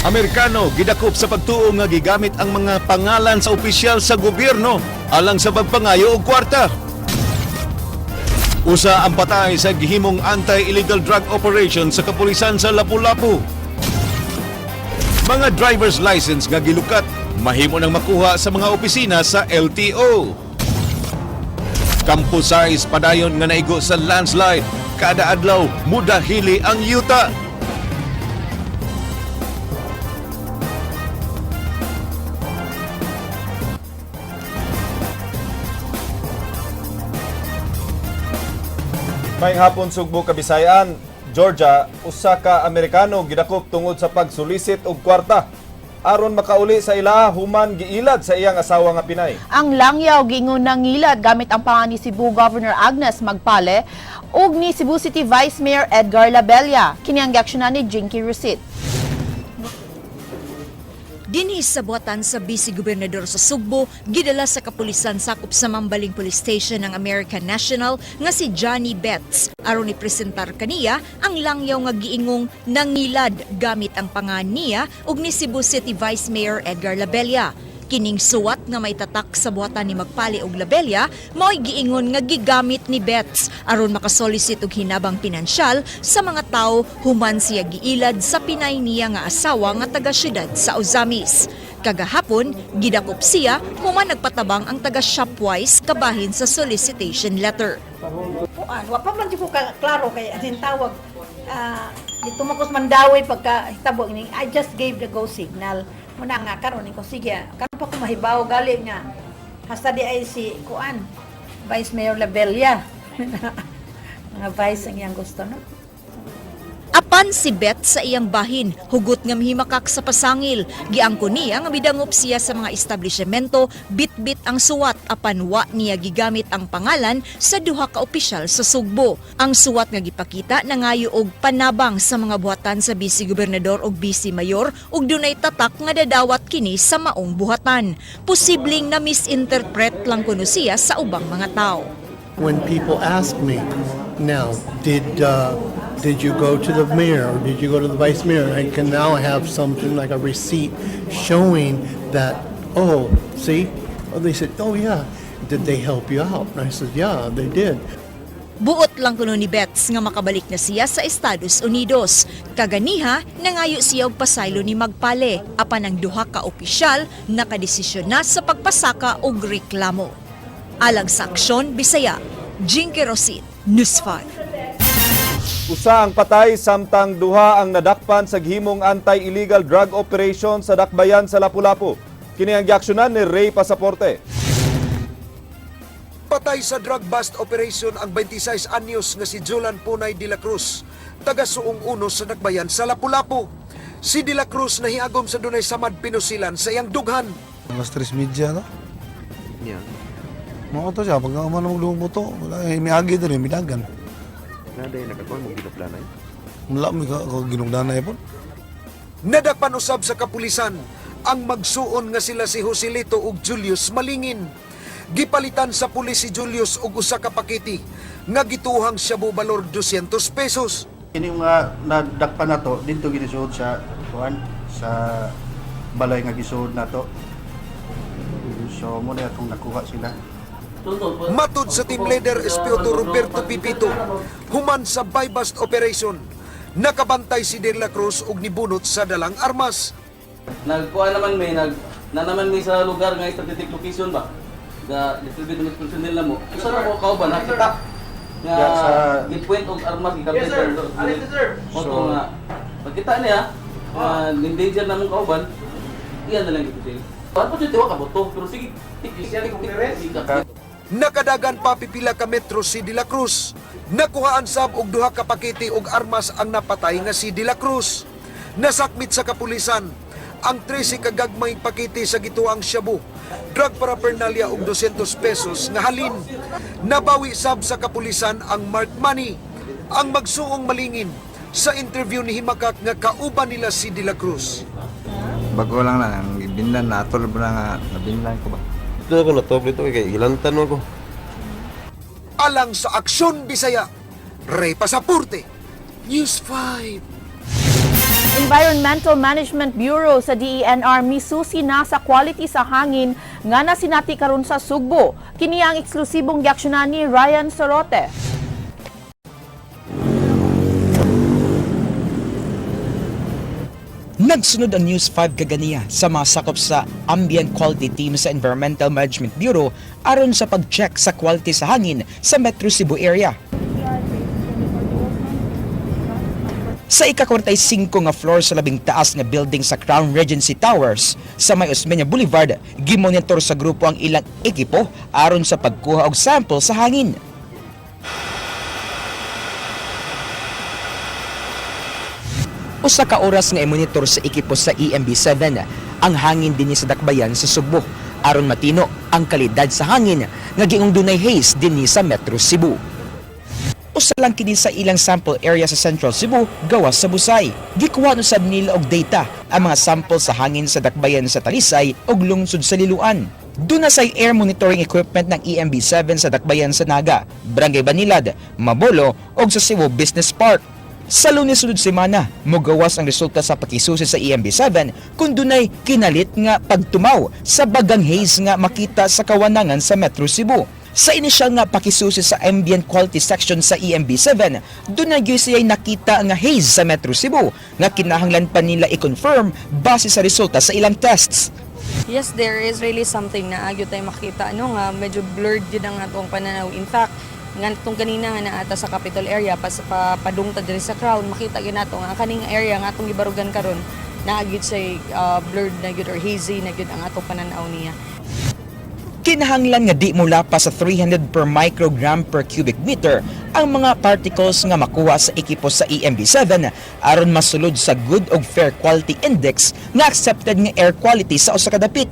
Amerikano gidakop sa pagtuo nga gigamit ang mga pangalan sa opisyal sa gobyerno alang sa pagpangayo og kwarta. Usa ang patay sa gihimong anti-illegal drug operation sa kapulisan sa Lapu-Lapu. Mga driver's license nga gilukat mahimo nang makuha sa mga opisina sa LTO. Campus size padayon nga naigo sa landslide, kada adlaw mudahili ang yuta. May hapon Sugbo, Kabisayan, Georgia, usa ka Amerikano gidakop tungod sa pagsulisit og kwarta aron makauli sa ila human giilad sa iyang asawa nga Pinay. Ang langyaw giingon ng ngilad gamit ang pangalan ni Cebu Governor Agnes Magpale ug ni Cebu City Vice Mayor Edgar Labella. Kini ang giaksyonan ni Jinky Rusit. Dinhi sa buhatan sa Vice Gobernador sa Sugbo, gidala sa kapulisan sakop sa Mambaling Police Station ng American National nga si Johnny Betts aron ipresentar kaniya ang langyaw nga giingong nangilad gamit ang pangan niya ug ni Cebu City Vice Mayor Edgar Labella. Kining suwat nga may tatak sa buhatan ni Magpale og Labella mao'y giingon nga gigamit ni Betts aron makasolisit og hinabang pinansyal sa mga tao human siya giilad sa Pinay niya nga asawa nga taga syudad sa Ozamis. Kagahapon, gidakop siya human nagpatabang ang taga Shopwise kabahin sa solicitation letter. Wa pa man di ko klaro kay atin tawag dito makos mandawi pagka hitabo ini. I just gave the go signal. Muna nga karon ko sige karon pa ko mahibaw gali nga hasta di ay si kuan Vice Mayor Labella. Nga vice ang iyang gusto no. Apan si Beth sa iyang bahin, hugot nga mihimakak sa pasangil. Giangko niya nga midangop siya sa mga establishmento, bit-bit ang suwat apan wa niya gigamit ang pangalan sa duha ka opisyal sa Sugbo. Ang suwat nga gipakita nangayo og panabang sa mga buhatan sa Vice Gobernador ug Vice Mayor ug dunay tatak nga dadawat kini sa maong buhatan. Posibleng na misinterpret lang kuno siya sa ubang mga tao. When people ask me, now, did you go to the mayor or did you go to the vice mayor? I can now have something like a receipt showing that, oh, see? Oh, they said, oh yeah, did they help you out? And I said, yeah, they did. Buot lang kuno ni Betts nga makabalik na siya sa Estados Unidos. Kaganiha, nangayo siya og pasaylo ni Magpale, apan ang duha ka opisyal nakadesisyon na sa pagpasaka og reklamo. Alang sa Aksyon, Bisaya, Jinky Rusit, News 5. Usa ang patay samtang duha ang nadakpan sa gihimong anti-illegal drug operation sa Dakbayan sa Lapu-Lapu. Kini ang giaksyonan ni Ray Pasaporte. Patay sa drug bust operation ang 26 anyos nga si Jolan Punay de la Cruz, taga Suong Unos sa Dakbayan sa Lapu-Lapu. Si de la Cruz nahiagom sa dunay samad pinusilan sa iyang dughan. Alas 3:30 no? Yeah. Mga to siya, pag manong lumo to, may agi din, may dagan. Naday nakakuan mo ginugdanay? Wala mo ginugdanay po. Nadakpan usab sa kapulisan ang magsuon nga sila si Joselito ug Julius Malingin. Gipalitan sa pulis si Julius og usa ka paketi nga gituhang shabu balor 200 pesos. Ini nga nadakpan na to, dito ginisuod sa kuan sa balay nga gisuod na to. So mo na itong nakuha sila. Matud sa team leader Espioto Roberto Pipito, human sa buy-bust operation, nakabantay si De La Cruz ug nibunot sa dalang armas. Nagkuha naman naman may sa lugar nga strategic location ba? Da distribute ng personnel na mo. Usa na mo kauban nakita nga gipuent og armas gikapit. Yes sir. Sir. So nga pagkita niya endanger na mong kauban, iyan na lang gito. Paano siya tiwa ka boto? Pero sige, nakadagan pa pipila ka metro si De La Cruz. Nakuhaan sab og duha ka pakete og armas ang napatay nga si De La Cruz. Nasakmit sa kapulisan ang 13 ka gagmayng pakete sa gituang shabu, drug paraphernalia og 200 pesos nga halin. Nabawi sab sa kapulisan ang marked money. Ang magsuong Malingin sa interview ni Himakak nga kauban nila si De La Cruz. Bago lang ang binlan na atol ba nga nabinlan ko ba? Ito ako natobli ito, kaya ilantan mo ako. Alang sa Aksyon Bisaya, Ray Pasaporte, News 5. Environmental Management Bureau sa DENR misusi na sa quality sa hangin nga nasinati karon sa Sugbo. Kini ang eksklusibong giaksyonan ni Ryan Sorote. Nagsunod ang News 5 kaganiya sa mga sakop sa Ambient Quality Team sa Environmental Management Bureau aron sa pag-check sa quality sa hangin sa Metro Cebu area. Sa ika-45 nga floor sa labing taas nga building sa Crown Regency Towers sa May Osmeña Boulevard, gimonitor sa grupo ang ilang ekipo aron sa pagkuha og sample sa hangin. Usa ka oras nga i-monitor sa ekipo sa EMB7 ang hangin dinhi sa dakbayan sa Sugbo aron matino ang kalidad sa hangin nga giingong dunay haze dinhi sa Metro Cebu. Usa lang kini sa ilang sample area sa Central Cebu gawas sa Busay. Gikuha usab nila og data ang mga sample sa hangin sa dakbayan sa Talisay ug lungsod sa Liloan. Duna say air monitoring equipment ng EMB7 sa dakbayan sa Naga, Barangay Banilad, Mabolo ug sa Cebu Business Park. Sa Lunes sunod semana, mogawas ang resulta sa pakisusi sa EMB7 kung dunay kinalit nga pagtumaw sa bagang haze nga makita sa kawanangan sa Metro Cebu. Sa inisyal nga pakisusi sa ambient quality section sa EMB7, dunay gyud siya nakita nga haze sa Metro Cebu nga kinahanglan pa nila i-confirm base sa resulta sa ilang tests. Yes, there is really something na agyo tayo makita nga medyo blurred yun ang atong pananaw. In fact, nga itong kanina nga naata sa Capitol area padungta diri sa Crown, makita gyud nato nga kaning area nga atong gibarugan karon naagid say blurred na gyud or hazy na gyud ang atong pananaw niya. Kinahanglan nga di mula pa sa 300 per microgram per cubic meter ang mga particles nga makuha sa ekipo sa EMB7 aron masulod sa good og fair quality index nga accepted nga air quality sa usa ka dapit.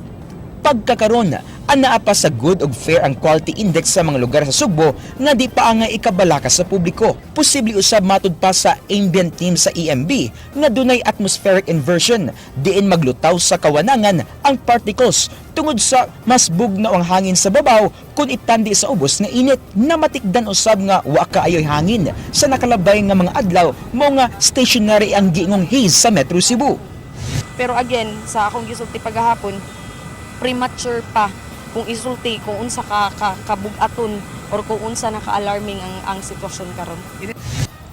Pagkakaron, anaa pa sa good og fair ang quality index sa mga lugar sa Sugbo nga di pa nga ikabalaka sa publiko. Posible usab matud pa sa ambient team sa EMB nga dunay atmospheric inversion diin maglutaw sa kawanangan ang particles tungod sa mas bugnaw ang hangin sa babaw kung itandi sa ubos nga init na matikdan usab nga wa kaayoy hangin sa nakalabay nga mga adlaw mo nga stationary ang giingong haze sa Metro Cebu. Pero again, sa akong gisulti paghahapon, premature pa kung isulti kung unsa kabugaton or kung unsa naka-alarming ang sitwasyon karon.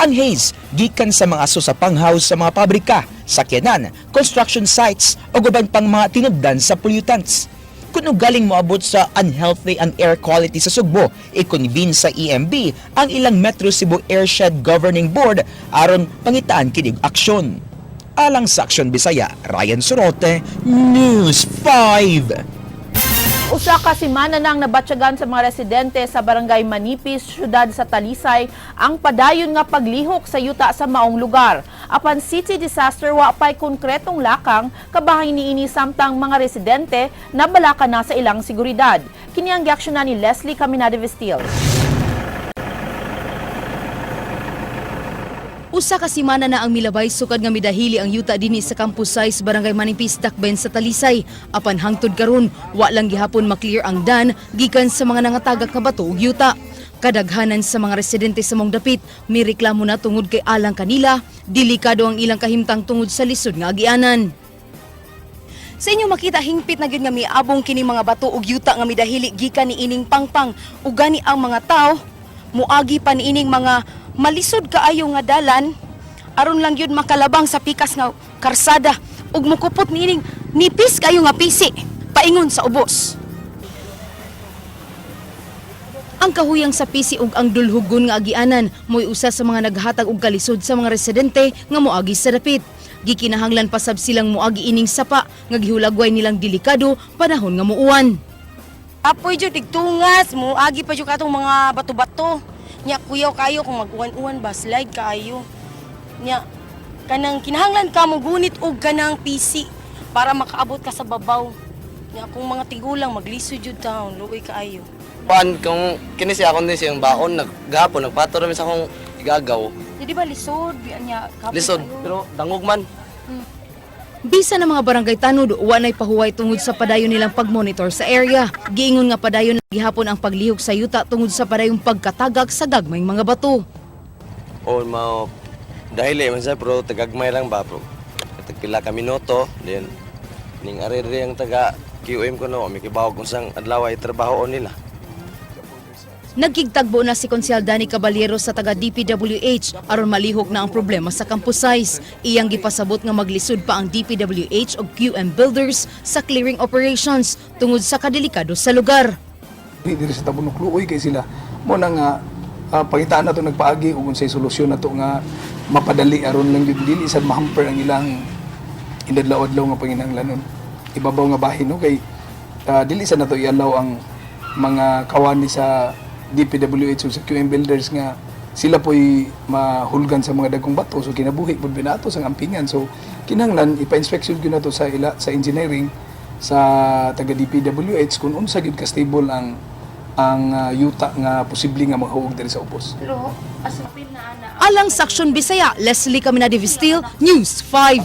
Ang haze gikan sa mga aso sa panghouse sa mga pabrika, sakyanan, construction sites o uban pang mga tinubdan sa pollutants. Kung galing moabot sa unhealthy ang air quality sa Sugbo, i-convene sa EMB ang ilang Metro Cebu Airshed Governing Board aron pangitaan kinig aksyon. Alang sa Aksyon Bisaya, Ryan Sorote, News 5. Usa ka semana nang nabatyagan sa mga residente sa Barangay Manipis, syudad sa Talisay, ang padayon nga paglihok sa yuta sa maong lugar. Apan city disaster wa pay konkretong lakang kabahin niini samtang mga residente nabalaka na sa ilang seguridad. Kini ang giaksyonan ni Leslie Caminada Vestil. Usa ka semana na ang milabay sukad nga midahili ang yuta dinhi sa Campus 6 Barangay Manipis, Dakbayan sa Talisay. Apan hangtod karon, wa lang gihapon maklear ang dan gikan sa mga nangatagak nga bato ug yuta. Kadaghanan sa mga residente sa mong dapit may reklamo na tungod kay alang kanila, delikado ang ilang kahimtang tungod sa lisod nga agianan. Sa inyo makita hingpit na gyud nga miabong kini mga bato ug yuta nga midahili gikan ni ining pangpang ug gani ang mga tao muagi pa ni ining mga malisod kaayo nga dalan aron lang yun makalabang sa pikas nga karsada ug mukupot niining nipis kayo nga pisi paingon sa ubos. Ang kahuyang sa pisi ug ang dulhugon nga agianan mo'y usa sa mga naghatag og kalisod sa mga residente nga moagi sa dapit. Gikinahanglan pa sab silang moagi ining sapa nga gihulagway nilang delikado panahon nga muuwan. Apoy jud tigtungas moagi pa jud katong mga bato-bato. Nya kuyaw kayo kung mag-uwan-uwan ba slide kayo. Nya kanang kinahanglan ka mo gunit og kanang PC para makaabot ka sa babaw. Nya kung mga tigulang maglisod jud taon luoy kaayo. Pan kung kini siya akong din siyang baon naghapon nagpato rami sa akong igagaw. Di ba lisod nya kapit Lisod kayo. pero dangog man. Bisa ng mga barangay tanod, wanay pahuway tungod sa padayon nilang pagmonitor sa area. Giingon nga padayon gihapon ang paglihok sa yuta tungod sa padayong pagkatagak sa gagmayng mga bato. O mao dahil man sa pero tagagmay lang ba bro. tagpila ka minuto, then ning arere ang taga QM ko no, may kibawag kung sang adlaw ay trabaho nila. Nagkigtagbo na si Konsyal Danny Caballero sa taga DPWH aron malihok na ang problema sa Campus Size. Iyang gipasabot nga maglisod pa ang DPWH o QM Builders sa clearing operations tungod sa kadelikado sa lugar. Diri sa Tabunok-Luoy kay sila mo na nga pangitaan nato nagpaagi ug unsay solusyon nato nga mapadali aron lang dili sad mahamper ang ilang inadlaw-adlaw nga panginahanglanon. Ibabaw nga bahin no kay dili sad nato ialaw ang mga kawani sa DPWH o sa QM Builders nga sila po'y mahulgan sa mga dagkong bato, so kinabuhi pud binato sa ampingan. So kinahanglan ipa-inspection gyud nato sa engineering sa taga DPWH kung unsa gyud ka stable ang yuta nga posible nga mahuog diri sa ubos. Pero asapin na ana. Alang sa Aksyon Bisaya, Leslie Caminadi-Vistil, News 5.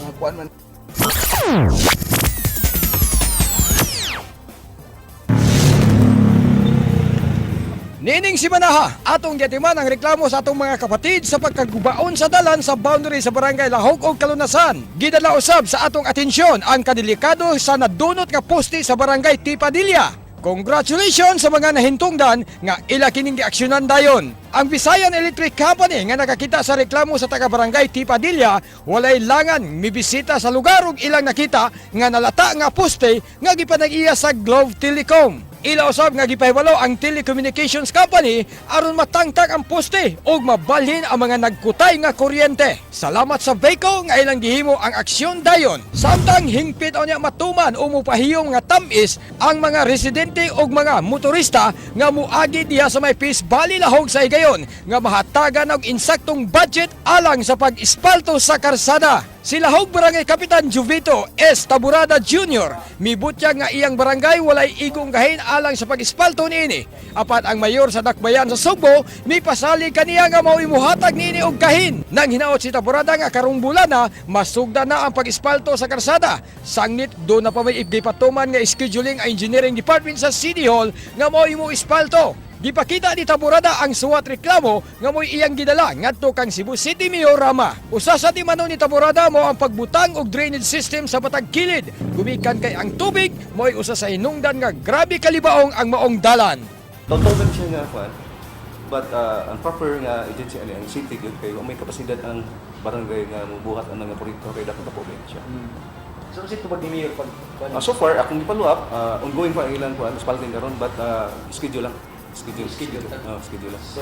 Nining si Manaha, atong gatiman ang reklamo sa atong mga kapatid sa pagkagubaon sa dalan sa boundary sa Barangay Lahok ug Kalunasan. Gidala usab sa atong atensyon ang kadelikado sa nadunot nga poste sa Barangay Tipadilla. Congratulations sa mga nahintungdan nga ila kining giaksyonan dayon. Ang Visayan Electric Company nga nakakita sa reklamo sa taga-barangay Tipadilla, walay langan mibisita sa lugar ug ilang nakita nga nalata nga poste nga gipanag-iya sa Globe Telecom. Ila usab nga gipahibalo ang telecommunications company aron matangtang ang poste ug mabalhin ang mga nagkutay nga kuryente. Salamat sa Beco nga ilang gihimo ang aksyon dayon. Samtang hingpit unya matuman o mupahiyong nga tamis ang mga residente ug mga motorista nga muagi diha sa may Peace Valley Lahog sa Higayon nga mahatagan og insaktong budget alang sa pag-ispalto sa karsada. Si Lahog Barangay Kapitan Jovito S. Taburada Jr. mibutyag nga iyang barangay walay igong gahin alang sa pag-ispalto niini. Apat ang mayor sa Dakbayan sa Sugbo mipasali kaniya nga mao imuhatag niini og gahin. Nang hinaot si Taburada nga karong bulan na masugda na ang pag-ispalto sa karsada. Sangnit do na pa may ipatuman nga scheduling ang engineering department sa City Hall nga mao imo ispalto. Gipakita ni Taburada ang suwat reklamo nga mo'y iyang gidala ngadto kang Cebu City Mayor Rama. Usa sa timano ni Taburada mo ang pagbutang og drainage system sa batag kilid. Gumikan kay ang tubig mo'y usa sa hinungdan nga grabe kalibaong ang maong dalan. Totoo siya nga kwan, but ang proper nga agency ani ang city gyud kay may kapasidad ang barangay nga mubuhat ang mga proyekto kay dapat na siya. So kasi tubag ni Mayor pag so far akong gipaluap, ongoing pa ang ilang kwan, spalting karon but schedule lang. Schedule. So,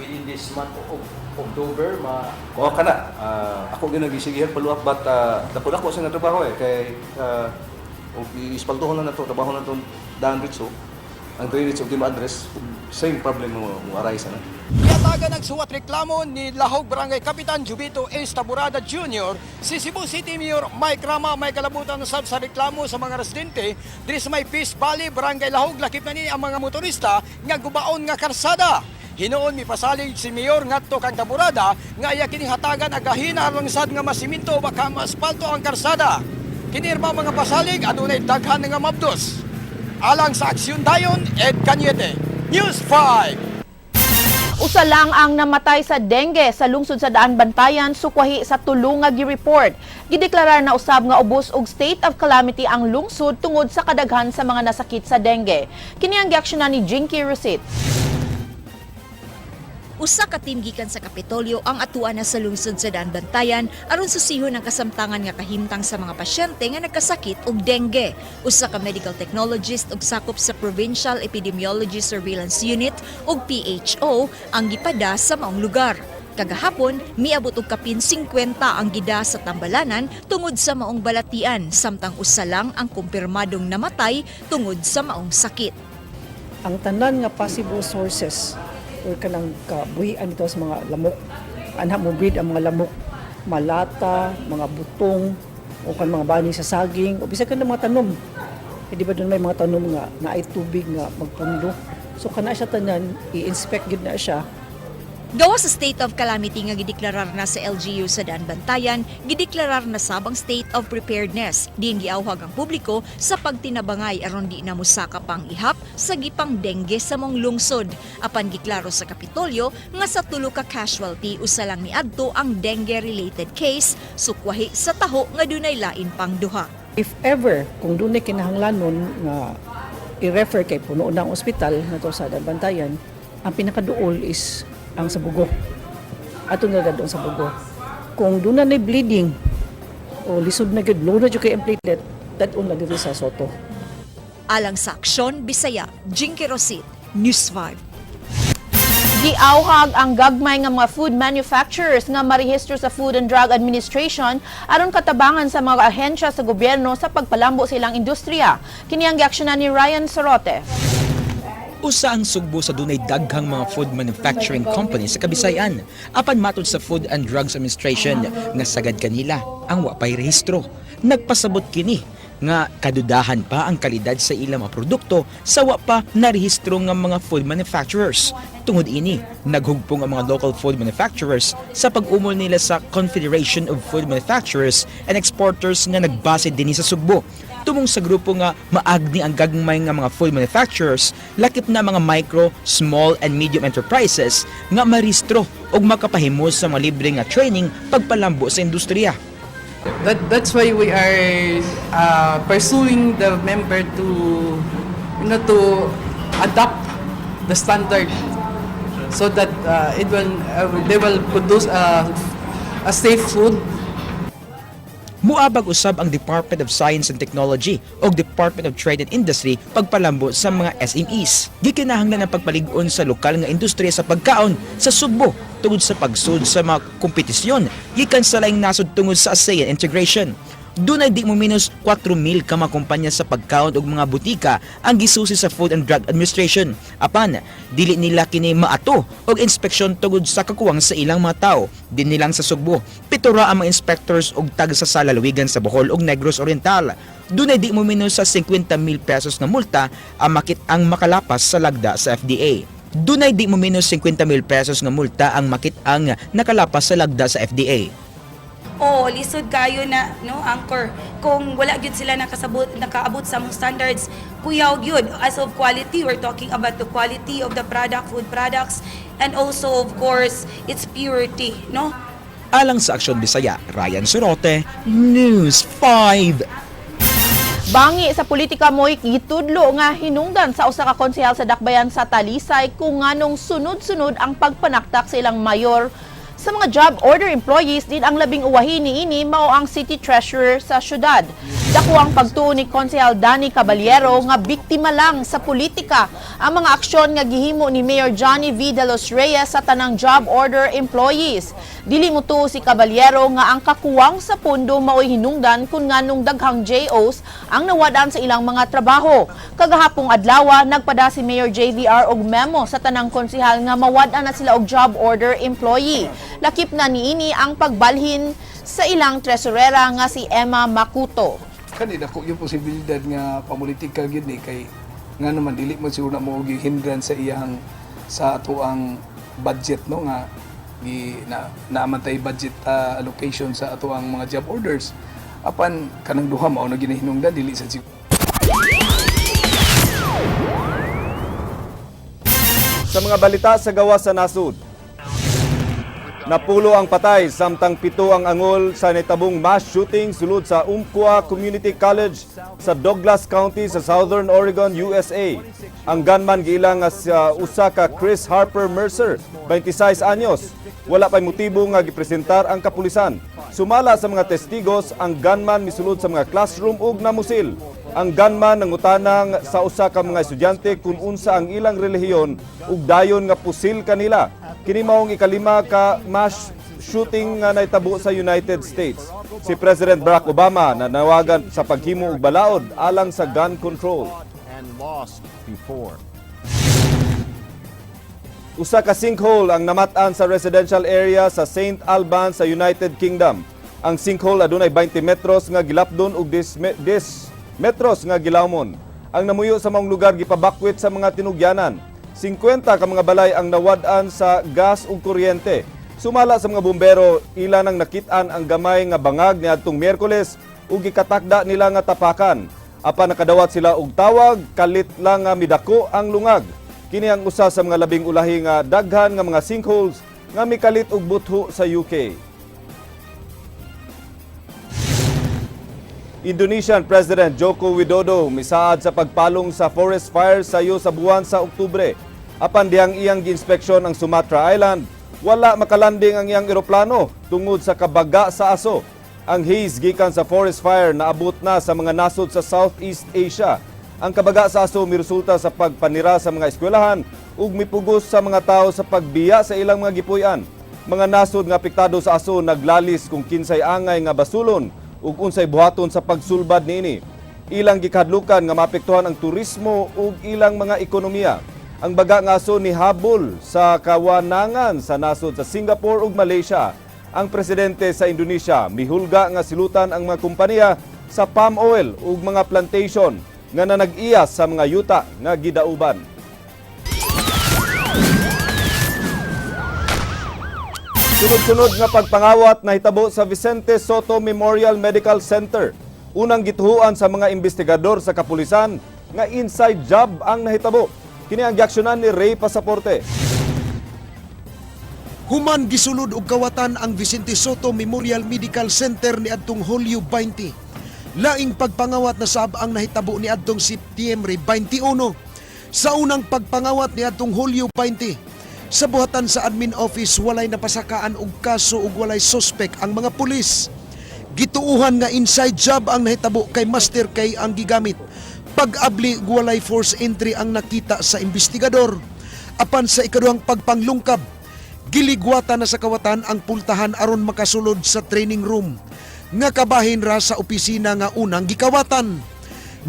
within this month of October, kana. Ako ginagisigihan paluap but dapod ako sa nga trabaho kay ispaltuhon lang na to, trabaho na to daan ritso. Ang drainage of the address, same problem mo arise na. Yatagan ang suwat reklamo ni Lahog Barangay Kapitan Jovito S. Taburada Jr. Si Cebu City Mayor Mike Rama may kalabutan sa reklamo sa mga residente diri sa may Peace Valley, Barangay Lahog. Lakip na ni ang mga motorista nga gubaon nga karsada. Hinoon mipasalig si Mayor ngadto kang Taburada nga iya kining hatagan agahin aron sad nga masiminto baka maaspalto ang karsada. Kinirma mga pasalig adunay daghan nga mabdos. Alang sa aksyon dayon, Ed Cañete, News 5. Usa lang ang namatay sa dengue sa lungsod sa Daan Bantayan, sukwahi sa tulo nga gi-report. Gideklarar na usab nga ubos og state of calamity ang lungsod tungod sa kadaghan sa mga nasakit sa dengue. Kini ang giaksyonan ni Jinky Rosit. Usa ka team gikan sa Kapitolyo ang atuan na sa lungsod sa Daan Bantayan aron susihon ang kasamtangan nga kahimtang sa mga pasyente nga nagkasakit og dengue. Usa ka medical technologist ug sakop sa Provincial Epidemiology Surveillance Unit ug PHO ang gipada sa maong lugar. Kagahapon, miabot og kapin 50 ang gida sa Tambalanan tungod sa maong balatian, samtang usa lang ang kumpirmadong namatay tungod sa maong sakit. Ang tanan nga possible sources or kanang kabuhian dito sa mga lamok. Anha mo breed ang mga lamok, malata, mga butong, o kan mga bani sa saging, o bisag ka ng mga tanom. E di ba doon may mga tanom nga na ay tubig nga magpundo. So kana siya tanan, i-inspect gid na siya Gawa sa state of calamity nga gideklarar na sa LGU sa Daan Bantayan, gideklarar na sabang state of preparedness. Diin giawhag ang publiko sa pagtinabangay aron di na musaka pang ihap sa gipang dengue sa mong lungsod. Apan giklaro sa Kapitolyo nga sa tulo ka casualty usa lang niadto ang dengue-related case, sukwahi sa taho nga dunay lain pang duha. If ever, kung doon ay kinahanglanon nga i-refer kay puno ng ospital na to sa Daan Bantayan, ang pinakaduol is ang sa bugo. Ato na doon sa bugo. Kung doon na bleeding o lisod na gud, low na jud kay ang platelet, that on na dito sa Soto. Alang sa Aksyon, Bisaya, Jinky Rosit, News 5. Giauhag ang gagmay nga mga food manufacturers nga marehistro sa Food and Drug Administration aron katabangan sa mga ahensya sa gobyerno sa pagpalambo sa ilang industriya. Kini ang giaksyonan ni Ryan Sorote. Usa ang sugbo sa dunay daghang mga food manufacturing company sa Kabisayan. Apan matod sa Food and Drugs Administration nga sagad kanila ang wa pay rehistro. Nagpasabot kini nga kadudahan pa ang kalidad sa ilang mga produkto sa wa pa narehistro nga mga food manufacturers. Tungod ini, naghugpong ang mga local food manufacturers sa pag-umol nila sa Confederation of Food Manufacturers and Exporters nga nagbase dinhi sa Sugbo. Tumong sa grupo nga maagni ang gagmay nga mga food manufacturers, lakip na mga micro, small and medium enterprises nga marehistro og makapahimo sa mga libre nga training pagpalambo sa industriya. That's why we are pursuing the member to to adopt the standard so that they will produce a safe food. Muabag usab ang Department of Science and Technology o Department of Trade and Industry pagpalambo sa mga SMEs. Gikinahanglan ang pagpalig-on sa lokal nga industriya sa pagkaon sa Sugbo tungod sa pagsud sa mga kompetisyon gikan sa laing nasod tungod sa ASEAN integration. Dunay di mo minus 4,000 ka mga kumpanya sa pagkaon og mga butika ang gisusi sa Food and Drug Administration. Apan, dili nila kini maato og inspeksyon tungod sa kakuwang sa ilang mga tao. Din nilang sa Sugbo, 7 ra ang mga inspectors og tag sa Lalawigan sa Bohol ug Negros Oriental. Dunay di mo minus sa 50,000 pesos na multa ang makit ang makalapas sa lagda sa FDA. Dunay di mo minus 50,000 pesos nga multa ang makit ang nakalapas sa lagda sa FDA. O lisod kayo na no anchor kung wala gyud sila nakaabot sa mong standards kuyaw gyud as of quality. We're talking about the quality of the product, food products, and also of course its purity, no? Alang sa Aksyon Bisaya, Ryan Sorote, News 5. Bangi sa politika mo'y gitudlo nga hinungdan sa usa ka konsehal sa Dakbayan sa Talisay kung nganong sunod-sunod ang pagpanaktak sa ilang mayor. Sa mga job order employees din ang labing uwahi niini mao ang city treasurer sa syudad. Dako ang pagtuo ni Konsehal Danny Caballero nga biktima lang sa politika ang mga aksyon nga gihimo ni Mayor Johnny V. De Los Reyes sa tanang job order employees. Dili mo tuo si Caballero nga ang kakuwang sa pundo mao'y hinungdan kung nganong daghang JOs ang nawadaan sa ilang mga trabaho. Kagahapong adlaw nagpada si Mayor JVR og memo sa tanang konsehal nga mawad-an na sila og job order employee. Lakip na niini ang pagbalhin sa ilang tresurera nga si Emma Makuto. Kanina ko yung posibilidad nga pamulitika gid ni kay nga naman dili mo siguro na mo gihindran sa iyang sa ato ang budget no nga naamantay budget allocation sa ato ang mga job orders. Apan kanang duha mao na ginahinungdan dili sa siguro. Sa mga balita sa gawas sa nasud, napulo ang patay samtang 7 ang angol sa nitabong mass shooting sulod sa Umpqua Community College sa Douglas County sa Southern Oregon, USA. Ang gunman giilang nga sa usa ka Chris Harper Mercer, 26 anyos. Wala pay motibo nga gipresentar ang kapulisan. Sumala sa mga testigos, ang gunman misulod sa mga classroom ug namusil. Ang gunman nangutanang sa usa ka mga estudyante kung unsa ang ilang relihiyon ug dayon nga pusil kanila. Kini maong ikalima ka mass shooting nga naitabo sa United States. Si President Barack Obama nanawagan sa paghimo og balaod alang sa gun control. Usa ka sinkhole ang namat-an sa residential area sa St. Albans sa United Kingdom. Ang sinkhole adunay 20 metros nga gilapdon ug 10 metros nga gilawmon. Ang namuyo sa maong lugar gipabakwit sa mga tinugyanan. 50 ka mga balay ang nawad-an sa gas ug kuryente. Sumala sa mga bumbero, ila nang nakitaan ang gamay nga bangag niadtong Miyerkules ug gikatakda nila nga tapakan. Apan nakadawat sila og tawag, kalit lang nga midako ang lungag. Kini ang usa sa mga labing ulahi nga daghan nga mga sinkholes nga mikalit og butho sa UK. Indonesian President Joko Widodo misaad sa pagpalong sa forest fire sayo sa buwan sa Oktubre. Apan dihang iyang giinspeksyon ang Sumatra Island, wala makalanding ang iyang eroplano tungod sa kabaga sa aso. Ang haze gikan sa forest fire naabot na sa mga nasod sa Southeast Asia. Ang kabaga sa aso miresulta sa pagpanira sa mga eskwelahan ug mipugos sa mga tao sa pagbiya sa ilang mga gipuy-an. Mga nasod nga apektado sa aso naglalis kung kinsay angay nga basulon ug unsay buhaton sa pagsulbad niini. Ilang gikadlukan nga maapektuhan ang turismo ug ilang mga ekonomiya. Ang baga nga aso ni habol sa kawanangan sa nasod sa Singapore ug Malaysia. Ang presidente sa Indonesia mihulga nga silutan ang mga kompanya sa palm oil ug mga plantation nga nanag-iyas sa mga yuta nga gidauban. Sunod-sunod nga pagpangawat na hitabo sa Vicente Soto Memorial Medical Center. Unang gituhuan sa mga investigador sa kapulisan nga inside job ang nahitabo. Kini ang giaksyonan ni Ray Pasaporte. Human gisulod og kawatan ang Vicente Soto Memorial Medical Center ni adtong Hulyo 20. Laing pagpangawat na sab ang nahitabo ni adtong Setyembre 21. Sa unang pagpangawat ni adtong Hulyo 20, sa buhatan sa admin office walay napasakaan og kaso ug walay suspek ang mga pulis. Gituuhan nga inside job ang nahitabo kay Master K ang gigamit. Pag-abli walay force entry ang nakita sa investigador. Apan sa ikaduhang pagpanglungkab, giligwatan na sa kawatan ang pultahan aron makasulod sa training room. Nga kabahin ra sa opisina nga unang gikawatan.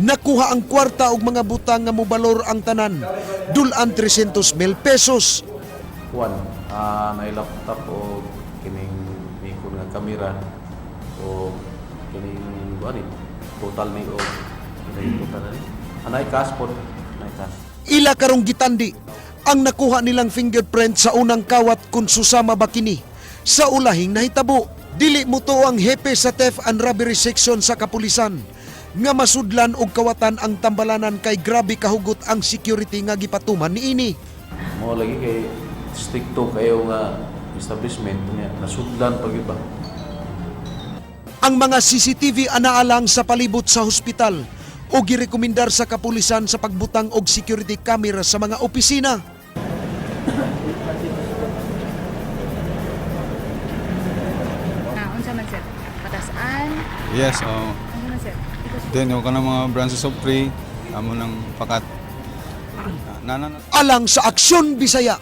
Nakuha ang kwarta og mga butang nga mobalor ang tanan. Dulan 300,000 pesos. One, may laptop o kining mikon nga kamera o kining total ni o anay passport, anay cash. Ila karong gitandi ang nakuha nilang fingerprint sa unang kawat kung susama ba kini sa ulahing nahitabo. Dili mo to ang hepe sa theft and robbery section sa kapulisan nga masudlan og kawatan ang tambalanan kay grabe kahugot ang security nga gipatuman niini. Mo lagi kay stricto kayo nga establishment niya nasudlan pag iba. Ang mga CCTV anaalang sa palibot sa hospital o girekomendar sa kapulisan sa pagbutang og security camera sa mga opisina. Unsa man sir? Patasaan? Yes, Unsa man sir? Then yung kanang mga branches of free, amo ng pakat. Alang sa Aksyon Bisaya,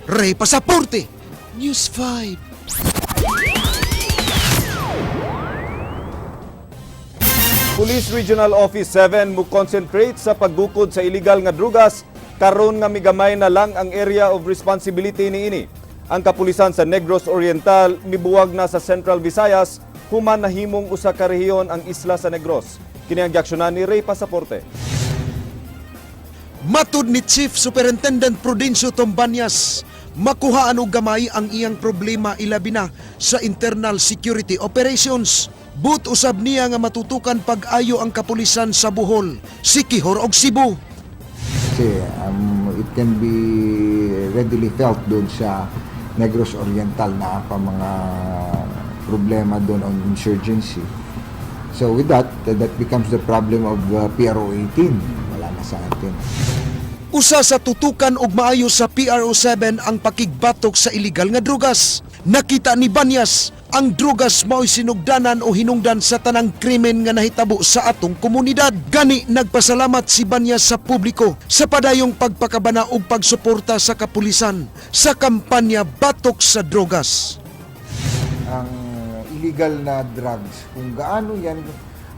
Ray Pasaporte, News 5. Police Regional Office 7 mo concentrate sa paggukod sa illegal nga drugas karon nga migamay na lang ang area of responsibility niini. Ang kapulisan sa Negros Oriental mibuwag na sa Central Visayas human nahimong usa ka rehiyon ang isla sa Negros. Kini ang giaksyonan ni Ray Pasaporte. Matud ni Chief Superintendent Prudencio Tombanyas, makuhaan og gamay ang iyang problema ilabi na sa internal security operations. But usab niya nga matutukan pag-ayo ang kapulisan sa Bohol, Siquijor ug Cebu. Kasi it can be readily felt doon sa Negros Oriental na pa mga problema doon on insurgency. So with that becomes the problem of PRO 18. Wala na sa atin. Usa sa tutukan og maayo sa PRO 7 ang pakigbatok sa illegal nga drugas. Nakita ni Banyas ang drugas mao'y sinugdanan o hinungdan sa tanang krimen nga nahitabo sa atong komunidad. Gani nagpasalamat si Banyas sa publiko sa padayong pagpakabana ug pagsuporta sa kapulisan sa kampanya Batok sa Drogas. Ang illegal na drugs, kung gaano yan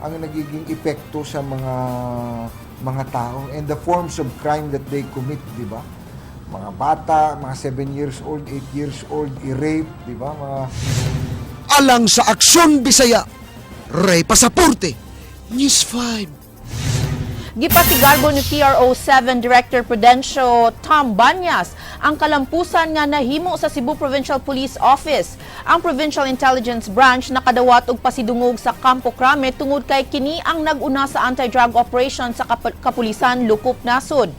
ang nagiging epekto sa mga tao and the forms of crime that they commit, di ba? Mga bata, mga 7 years old, 8 years old, i-rape, di ba? Alang sa Aksyon Bisaya, Ray Pasaporte, News 5. Gipasigarbo ni PRO7 Director Prudencio Tom Banyas ang kalampusan nga nahimo sa Cebu Provincial Police Office. Ang Provincial Intelligence Branch nakadawat og pasidungog sa Campo Crame tungod kay kini ang nag-una sa anti-drug operation sa kapulisan Lukop nasod.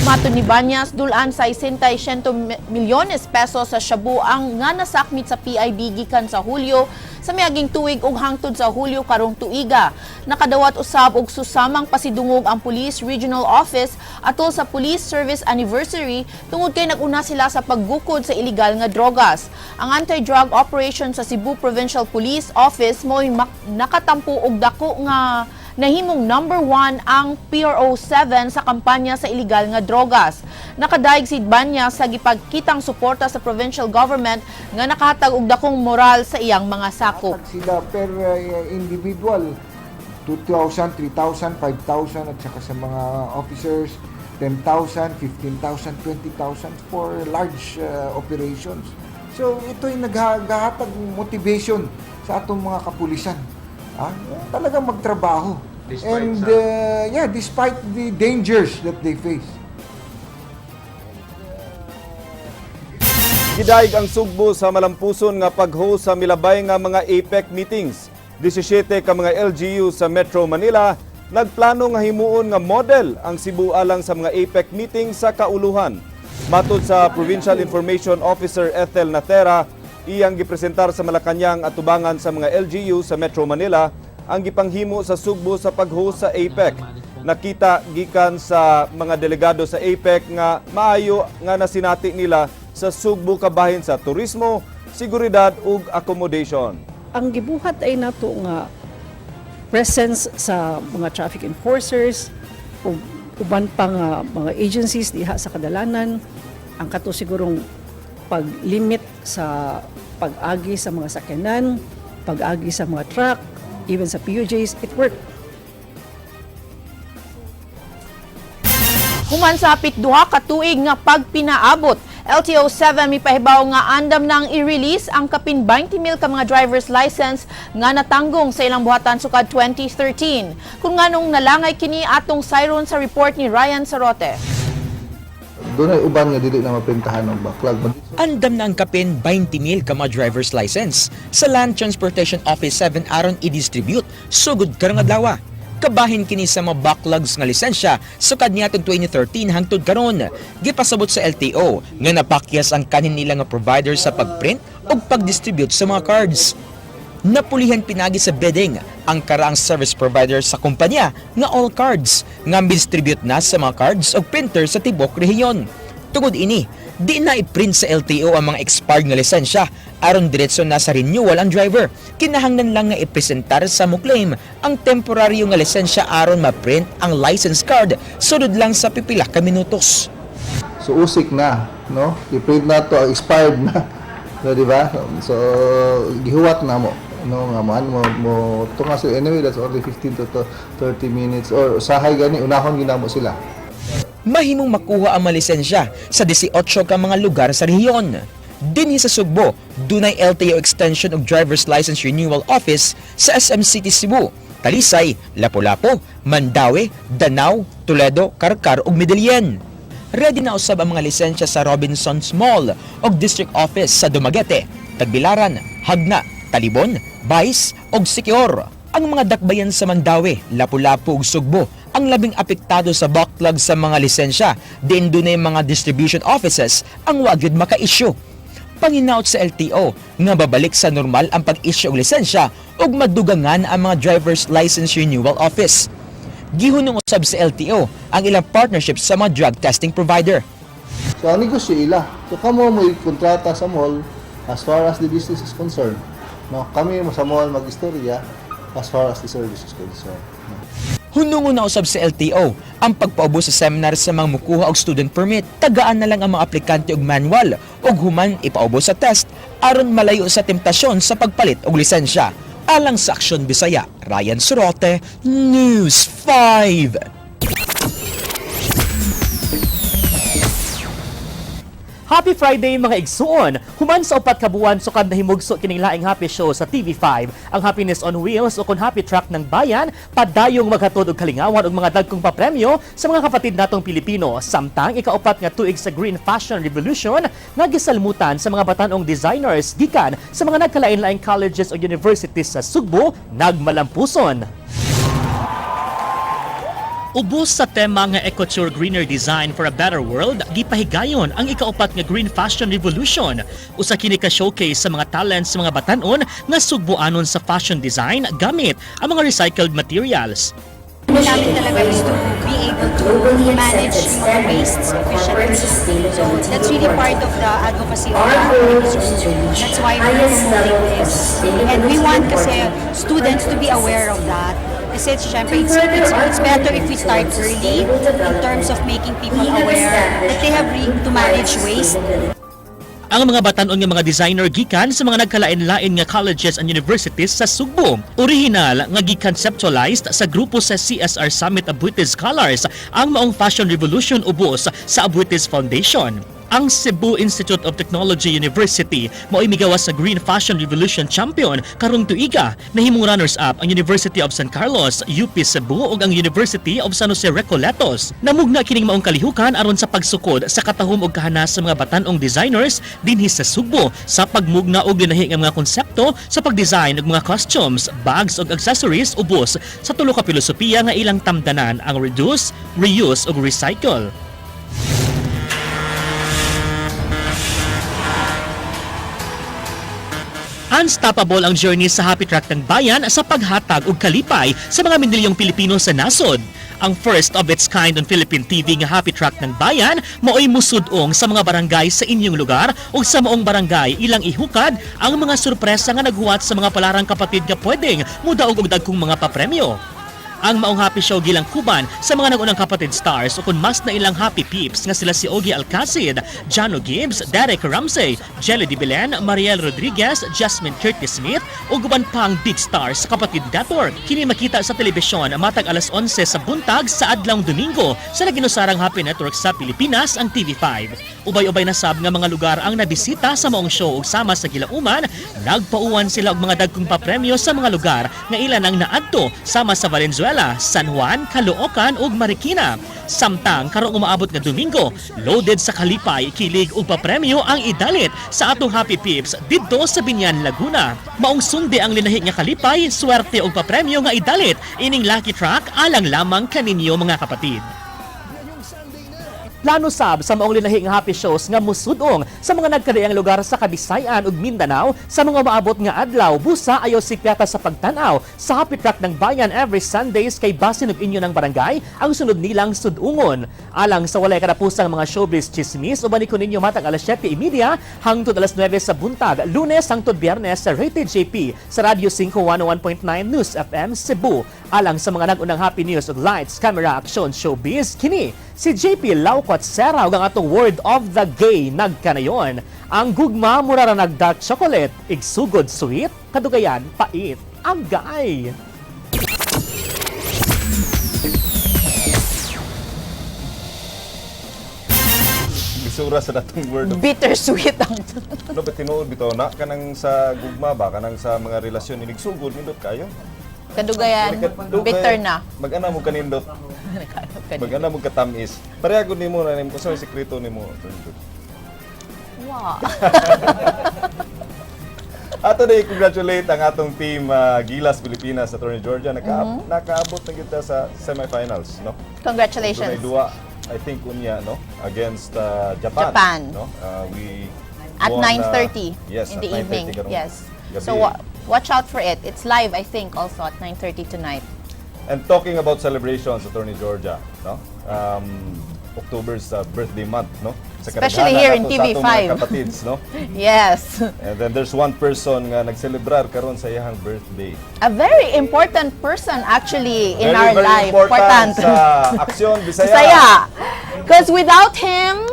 Matud ni Banyas, dulaan sa 60 milyones pesos sa shabu ang nga nasakmit sa PIB gikan sa Hulyo sa miaging tuig ug hangtod sa Hulyo karong tuiga. Nakadawat usab og susamang pasidungog ang Police Regional Office atol sa Police Service Anniversary tungod kay nag-una sila sa paggukod sa iligal nga drogas. Ang anti-drug operation sa Cebu Provincial Police Office mo'y nakatampo og dako nga nahimong number 1 ang PRO7 sa kampanya sa iligal nga drogas. Nakadaig si Banyas sa gipagkitang suporta sa provincial government nga nakahatag og dakong moral sa iyang mga sakop. Sila per individual, 2,000, 3,000, 5,000 at saka sa mga officers, 10,000, 15,000, 20,000 for large operations. So ito'y naghahatag motivation sa atong mga kapulisan. Talagang magtrabaho. Despite the dangers that they face. Gidaig ang sugbo sa malampuson nga pag-host sa milabay nga mga APEC meetings. 17 ka mga LGU sa Metro Manila nagplano nga himuon nga model ang Cebu alang sa mga APEC meetings sa kauluhan. Matud sa Provincial Information Officer Ethel Natera, iyang gipresentar sa Malacañang at tubangan sa mga LGU sa Metro Manila ang gipanghimo sa sugbo sa pag-host sa APEC. Nakita gikan sa mga delegado sa APEC nga maayo nga nasinati nila sa sugbo kabahin sa turismo, seguridad ug accommodation. Ang gibuhat ay nato nga presence sa mga traffic enforcers ug uban pa nga mga agencies diha sa kadalanan. Ang kato sigurong pag-limit sa pag-agi sa mga sakyanan, pag-agi sa mga truck, even sa PUJs, it worked. Human sa hapit duha ka tuig nga pagpinaabot, LTO7 mipahibaw nga andam nang i-release ang kapin 20,000 ka mga driver's license nga natanggong sa ilang buhatan sukad 2013. Kung nganong nalangay kini atong sayron sa report ni Ryan Sarote. Doon ay uban nga dili na maprintahan ng backlog. Andam na ang kapin 20,000 ka mga driver's license sa Land Transportation Office 7 aron i-distribute sugod karong adlaw. Kabahin kini sa mga backlogs nga lisensya sukad niadtong 2013 hangtod karon. Gipasabot sa LTO nga napakyas ang kanin nila nga provider sa pagprint ug pag-distribute sa mga cards. Napulihan pinagi sa bidding ang karaang service provider sa kumpanya nga All Cards nga distribute na sa mga cards o printer sa tibok rehiyon. Tungod ini, di na i-print sa LTO ang mga expired nga lisensya aron diretso na sa renewal ang driver. Kinahanglan lang nga ipresentar sa mo claim ang temporaryo nga lisensya aron ma-print ang license card sudod lang sa pipila ka minutos. So usik na, no? I-print na to, expired na. No, di ba? So gihuwat na mo. No, nga mo to nga anyway, that's only 15 to 30 minutes or usahay gani unahon ginamo sila. Mahimong makuha ang malisensya sa 18 ka mga lugar sa rehiyon. Dinhi sa Sugbo, dunay LTO Extension of Driver's License Renewal Office sa SM City Cebu, Talisay, Lapu-Lapu, Mandaue, Danao, Toledo, Carcar ug Medellin. Ready na usab ang mga lisensya sa Robinsons Mall o District Office sa Dumaguete, Tagbilaran, Hagna, Talibon, Bais ug Siquijor. Ang mga dakbayan sa Mandaue, Lapu-Lapu ug Sugbo ang labing apektado sa backlog sa mga lisensya. Din dunay mga distribution offices ang wa gyud maka-issue. Panginaot sa LTO nga babalik sa normal ang pag-issue og lisensya ug madugangan ang mga driver's license renewal office. Gihunong usab sa LTO ang ilang partnership sa mga drug testing provider. So ang negosyo ila. So kamo mo kontrata sa mall as far as the business is concerned. No, kami sa mall mag-istorya as far as the service is concerned. No. Hunungon na usab sa LTO ang pagpaubos sa seminar sa mga mukuha og student permit. Tagaan na lang ang mga aplikante og manual ug human ipaubos sa test aron malayo sa temptasyon sa pagpalit og lisensya. Alang sa Aksyon Bisaya, Ryan Sorote, News 5. Happy Friday mga igsuon! Human sa 4 ka buwan sukad na himugso kining laing happy show sa TV5, ang Happiness on Wheels o kun Happy Truck ng Bayan, padayong maghatod og kalingawan og mga dagkong papremyo sa mga kapatid natong Pilipino. Samtang ika-4 nga tuig sa Green Fashion Revolution nga gisalmutan sa mga batanong designers gikan sa mga nagkalain-laing colleges o universities sa Sugbo nagmalampuson. Ubos sa tema nga Ecoture Greener Design for a Better World, gipahigayon ang ika-4 nga Green Fashion Revolution. Usa kini ka showcase sa mga talents sa mga batanon nga sugboanon sa fashion design gamit ang mga recycled materials. namin talaga is to be able to manage your wastes efficiently. So that's really part of the advocacy of the organization. That's why we're promoting this. And we want kasi students to be aware of that. Kasi syempre, it's better if we start early in terms of making people aware that they have to manage waste. Ang mga batanon nga mga designer gikan sa mga nagkalain-lain nga colleges and universities sa Sugbo. Original nga gi-conceptualized sa grupo sa CSR Summit Abuetes Scholars ang maong Fashion Revolution ubos sa Abuetes Foundation. Ang Cebu Institute of Technology University mao'y migawas sa Green Fashion Revolution Champion karong tuiga. Nahimong runners-up ang University of San Carlos, UP Cebu ug ang University of San Jose Recoletos. Namugna kining maong kalihukan aron sa pagsukod sa katahom ug kahanas sa mga batanong designers dinhi sa Sugbo sa pagmugna og linahi nga mga konsepto sa pagdesign og mga costumes, bags ug accessories ubos sa tulo ka pilosopiya nga ilang tamdanan ang reduce, reuse ug recycle. Unstoppable ang journey sa Happy Truck ng Bayan sa paghatag og kalipay sa mga mindilyong Pilipino sa nasod. Ang first of its kind on Philippine TV nga Happy Truck ng Bayan mao'y musudong sa mga barangay sa inyong lugar o sa maong barangay ilang ihukad ang mga sorpresa nga naghuwat sa mga palarang kapatid nga pwedeng mudaog og dagkong mga papremyo. Ang maong happy show gilang kuban sa mga nagunang kapatid stars o kung mas na ilang happy peeps nga sila si Ogie Alcacid, Jano Gibbs, Derek Ramsey, Jelly Di Belen, Mariel Rodriguez, Jasmine Curtis Smith o guban pang big stars sa Kapatid Network. Kini makita sa telebisyon matag alas 11 sa buntag sa adlawng Domingo sa naginusarang Happy Network sa Pilipinas, ang TV5. Ubay-ubay na sab nga mga lugar ang nabisita sa maong show ug sama sa gilauman, nagpauwan sila og mga dagkong papremyo sa mga lugar nga ilan ang naadto sama sa Valenzuela, San Juan, Caloocan ug Marikina. Samtang karong umaabot nga Domingo, loaded sa kalipay, kilig ug papremyo ang idalit sa atong Happy Peeps didto sa Binyan, Laguna. Maong sundi ang linahi nga kalipay, swerte ug papremyo nga idalit ining lucky truck alang lamang kaninyo mga kapatid. Plano sab sa maong linahi nga happy shows nga musudong sa mga nagkadaiyang lugar sa Kabisayan ug Mindanao sa mga maabot nga adlaw busa ayo sikyata sa pagtan-aw sa Happy Truck ng Bayan every Sundays kay basin ug inyo ng barangay ang sunod nilang sudungon. Alang sa walay kadapusang mga showbiz chismis uban ko ninyo matag alas 7:30 hangtod alas 9 sa buntag, Lunes hangtod Biyernes sa Rated JP sa Radio 5 101.9 News FM Cebu. Alang sa mga nagunang happy news ug lights, camera, action, showbiz kini si JP Laucot Serra ug ang atong word of the gay nagkanayon. Ang gugma mura ra nag dark chocolate, igsugod sweet, kadugayan pait. Ang gay. Bisura sa datong word of Bittersweet ang ano ba tinuod bitaw na kanang sa gugma ba kanang sa mga relasyon inigsugod nindot kayo. kadugayan, bitter na. Mag-ana mo kanindot. Mag-ana mo katamis. Parehagod nimo na nimo sa sekreto nimo. Wow. Ato na i-congratulate ang atong team Gilas Pilipinas sa Attorney Georgia. Nakaabot na kita sa semifinals, no? Congratulations. Dunay duwa, I think unya, no? Against Japan. No? We at won, 9:30 yes, in the 9:30 evening. karong Yes. gabi. So watch out for it. It's live, I think, also at 9:30 tonight. And talking about celebrations, Attorney Georgia, no? October's birthday month, no? Sa Especially here in sa TV5. mga kapatids, no? Yes. And then there's one person nga nagselebrar karon sa iyang birthday. A very important person actually in our very life. Important sa Aksyon Bisaya. Bisaya. Because without him,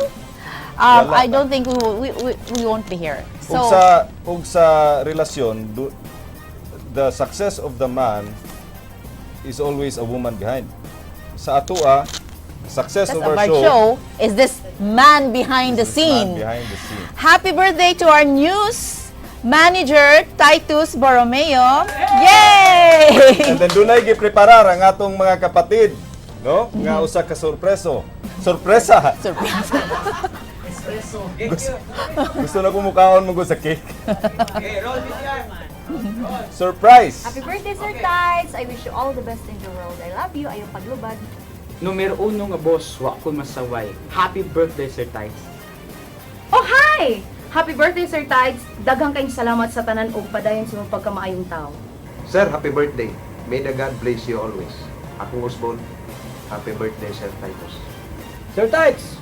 I don't think we won't be here. So ug sa relasyon, the success of the man is always a woman behind. Sa atoa, success of our show is this man behind the scene. Behind the scene. Happy birthday to our news manager, Titus Borromeo. Yay! And then dunay gipreparar ang atong mga kapatid, no? Nga usa ka sorpreso. Sorpresa. Surprise. Gusto na kumukaon mo sa cake. Surprise. Happy birthday, Sir Tides! I wish you all the best in the world. I love you. Ayaw paglubad. Numero uno nga boss, wa ko masaway. Happy birthday, Sir Tides. Oh, hi! Happy birthday, Sir Tides! Daghang kayong salamat sa tanan o padayon sa mga pagkamaayong tao. Sir, happy birthday. May the God bless you always. Ako Osborne, happy birthday, Sir Titus. Sir Tides,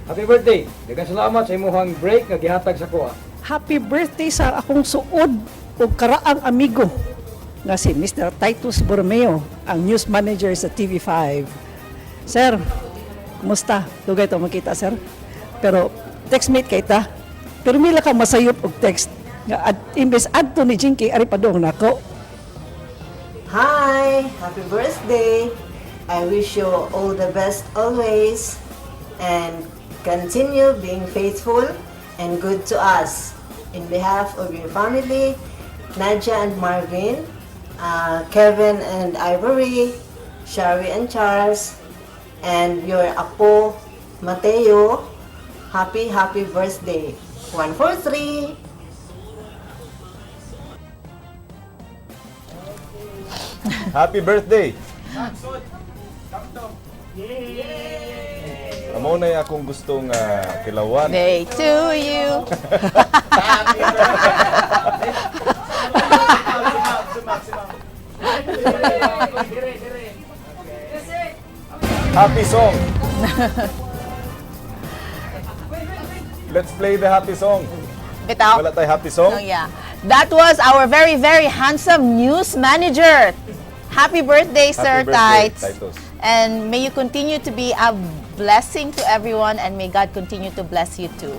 happy birthday. Daghang salamat sa imong break nga gihatag sa kuha. Happy birthday sa akong suod o karaang amigo nga si Mr. Titus Borromeo, ang news manager sa TV5. Sir, kumusta? Dugay to makita, sir. Pero textmate kay ta. Pero mila ka masayop og text nga imbes adto ni Jinky ari padong nako. Hi, happy birthday. I wish you all the best always and continue being faithful and good to us. In behalf of your family, Nadia and Marvin, Kevin and Ivory, Shari and Charles, and your apo, Mateo, happy birthday. 143. Happy birthday. Amo na akong gustong kilawan. Day to you. Happy song. Let's play the happy song. Bitaw. Wala tayo happy song? Oh, yeah. That was our very, very handsome news manager. Happy birthday, Sir birthday, Tites. Titus. And may you continue to be a blessing to everyone and may God continue to bless you too.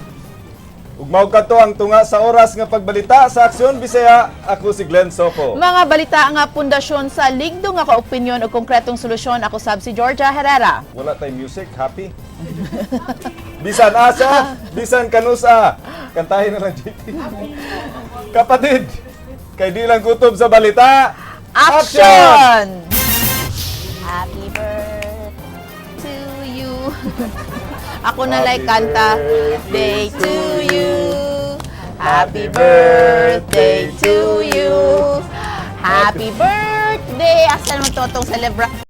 Ug mao kadto ang tunga sa oras nga pagbalita sa Aksyon Bisaya. Ako si Glenn Sopo. Mga balita nga pundasyon sa ligdo nga kaopinyon o konkretong solusyon. Ako sab si Georgia Herrera. Wala tay music, happy. Bisan asa, bisan kanusa. Kantahin na lang JT. Kapatid, kay di lang kutob sa balita. Action! Happy birthday to you. Ako na like kanta. Day to you. Happy birthday to you. Happy birthday. Asa naman to itong celebration?